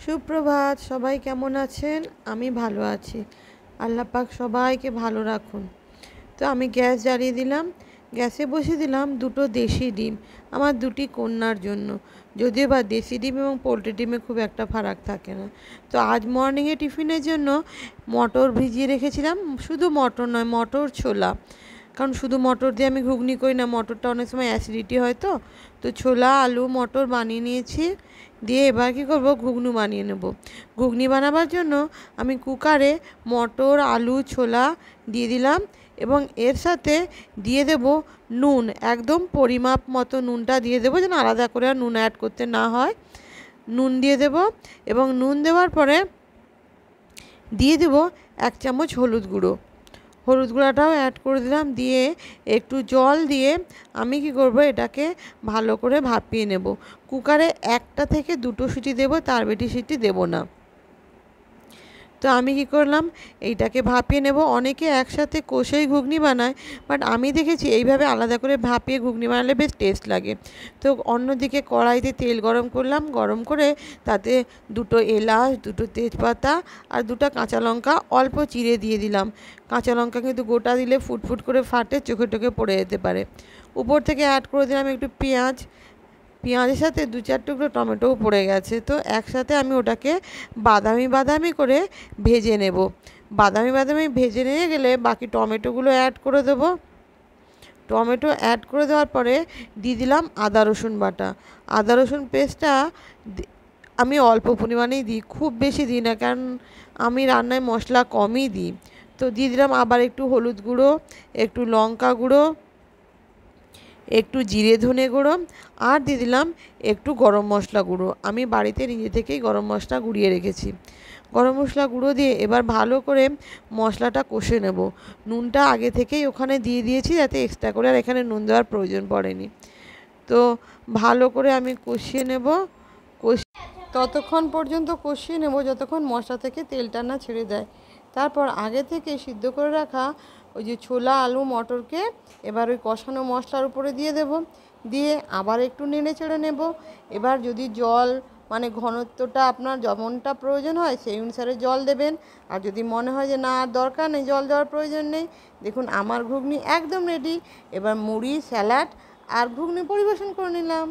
সুপ্রভাত, সবাই কেমন আছেন? আমি ভালো আছি। আল্লাহ পাক সবাইকে ভালো রাখুন। তো আমি গ্যাস জ্বালিয়ে দিলাম। গ্যাসে বসিয়ে দিলাম দুটো দেশি ডিম আমার দুটি কন্যার জন্য। যদিও বা দেশি ডিম এবং পোলট্রি ডিমে খুব একটা ফারাক থাকে না। তো আজ মর্নিংয়ে টিফিনের জন্য মটর ভিজিয়ে রেখেছিলাম। শুধু মটর নয়, মটর ছোলা। কারণ শুধু মটর দিয়ে আমি ঘুগনি করি না, মটরটা অনেক সময় অ্যাসিডিটি হয়। তো ছোলা আলু মটর বানিয়ে নিয়েছি। দিয়ে এবার কী করবো, ঘুগনি বানিয়ে নেব। ঘুগনি বানাবার জন্য আমি কুকারে মটর আলু ছোলা দিয়ে দিলাম এবং এর সাথে দিয়ে দেব নুন। একদম পরিমাপ মতো নুনটা দিয়ে দেবো, যেন আলাদা করে আর নুন অ্যাড করতে না হয়। নুন দিয়ে দেব এবং নুন দেওয়ার পরে দিয়ে দেব 1 চামচ হলুদ গুঁড়ো। হলুদ গুঁড়াটাও অ্যাড করে দিলাম। দিয়ে একটু জল দিয়ে আমি কি করব, এটাকে ভালো করে ভাপিয়ে নেব। কুকারে 1টা থেকে 2টো সিটি দেব, তার বেশি সিটি দেব না। তো আমি কি করলাম, এইটাকে ভাপিয়ে নেব। অনেকে একসাথে কষেই ঘুগনি বানায়, বাট আমি দেখেছি এইভাবে আলাদা করে ভাপিয়ে ঘুগনি বানালে বেশ টেস্ট লাগে। তো অন্যদিকে কড়াইতে তেল গরম করলাম, গরম করে তাতে 2টো এলাচ 2টো তেজপাতা আর 2টা কাঁচা লঙ্কা অল্প চিড়ে দিয়ে দিলাম। কাঁচা লঙ্কা কিন্তু গোটা দিলে ফুটফুট করে ফাটে, চোখে টোখে পড়ে যেতে পারে। উপর থেকে অ্যাড করে দিলাম একটু পেঁয়াজ। পেঁয়াজের সাথে 2-4 টুকরো টমেটোও পড়ে গেছে। তো একসাথে আমি ওটাকে বাদামি বাদামি করে ভেজে নেব। বাদামি বাদামি ভেজে নিয়ে গেলে বাকি টমেটোগুলো অ্যাড করে দেবো। টমেটো অ্যাড করে দেওয়ার পরে দিয়ে দিলাম আদা রসুন বাটা। আদা রসুন পেস্টটা আমি অল্প পরিমাণেই দিই, খুব বেশি দিই না, কারণ আমি রান্নায় মশলা কমই দিই। তো দিয়ে দিলাম আবার একটু হলুদ গুঁড়ো, একটু লঙ্কা গুঁড়ো, একটু জিরে ধনে গুঁড়ো, আর দিয়ে দিলাম একটু গরম মশলা গুঁড়ো। আমি বাড়িতে নিজে থেকেই গরম মশলা গুঁড়িয়ে রেখেছি। গরম মশলা গুঁড়ো দিয়ে এবার ভালো করে মশলাটা কষে নেব। নুনটা আগে থেকেই ওখানে দিয়ে দিয়েছি, যাতে এক্সট্রা করে আর এখানে নুন দেওয়ার প্রয়োজন পড়েনি। তো ভালো করে আমি কষিয়ে নেব। ততক্ষণ পর্যন্ত কষিয়ে নেব যতক্ষণ মশলা থেকে তেলটা না ছেড়ে দেয়। তারপর আগে থেকে সিদ্ধ করে রাখা ওই যে ছোলা আলু মটরকে এবার ওই কষানো মশলার উপরে দিয়ে দেব। দিয়ে আবার একটু নেড়ে চেড়ে নেব। এবার যদি জল মানে ঘনত্বটা আপনার যেমনটা প্রয়োজন হয় সেই অনুসারে জল দেবেন। আর যদি মনে হয় যে না আর দরকার নেই, জল দেওয়ার প্রয়োজন নেই, দেখুন আমার ঘুগনি একদম রেডি। এবার মুড়ি স্যালাড আর ঘুগনি পরিবেশন করে নিলাম।